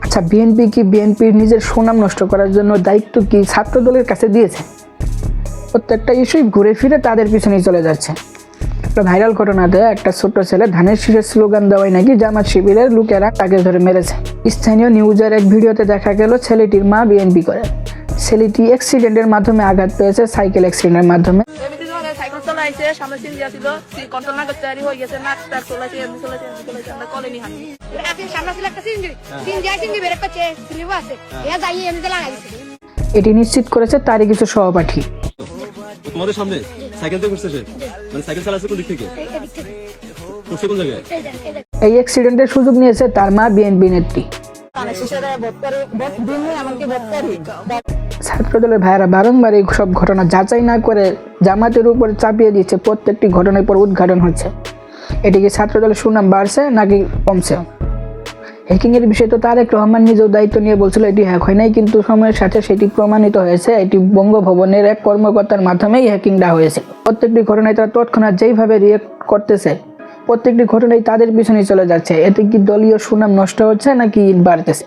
আচ্ছা, বিএনপি কি বিএনপির নিজের সুনাম নষ্ট করার জন্য দায়িত্ব কি ছাত্র দলের কাছে দিয়েছে? প্রত্যেকটা ইস্যুই ঘুরে ফিরে তাদের পিছনেই চলে যাচ্ছে। একটা ভাইরাল ঘটনাতে একটা ছোট্ট ছেলে ধানের শীষের স্লোগান দেওয়াই নাকি জামাত শিবিরের লোকেরা তাকে ধরে মেরেছে। স্থানীয় নিউজের এক ভিডিওতে দেখা গেল ছেলেটির মা বিএনপি করে। ছেলেটি অ্যাক্সিডেন্টের মাধ্যমে আঘাত পেয়েছে, সাইকেল অ্যাক্সিডেন্টের মাধ্যমে। এটি নিশ্চিত করেছে তারই কিছু সহপাঠী। তোমাদের সামনে সাইকেল থেকে উঠছে, মানে সাইকেল চালাচ্ছে কোন দিক থেকে? উঠছে কোন জায়গায়? এই অ্যাক্সিডেন্টের সুযোগ নিয়েছে তার মা বিএনপি নেত্রী। ছাত্রদলের ভাইয়েরা বারংবার এই সব ঘটনা যাচাই না করে জামাতের উপর চাপিয়ে দিচ্ছে। প্রত্যেকটি ঘটনার পর উদ্ঘাটন হচ্ছে। এটি কি ছাত্রদলের সুনাম বাড়ছে নাকি কমছে? হ্যাকিং এর বিষয়ে তো তারেক রহমান নিজেও দায়িত্ব নিয়ে বলছিল এটি হ্যাক হয় নাই, কিন্তু সময়ের সাথে সেটি প্রমাণিত হয়েছে। এটি বঙ্গভবনের এক কর্মকর্তার মাধ্যমেই হ্যাকিংটা হয়েছিল। প্রত্যেকটি ঘটনায় তারা তৎক্ষণাৎ যেইভাবে রিয়েক্ট করতেছে, প্রত্যেকটি ঘটনায় তাদের পিছনেই চলে যাচ্ছে। এতে কি দলীয় সুনাম নষ্ট হচ্ছে নাকি বাড়তেছে?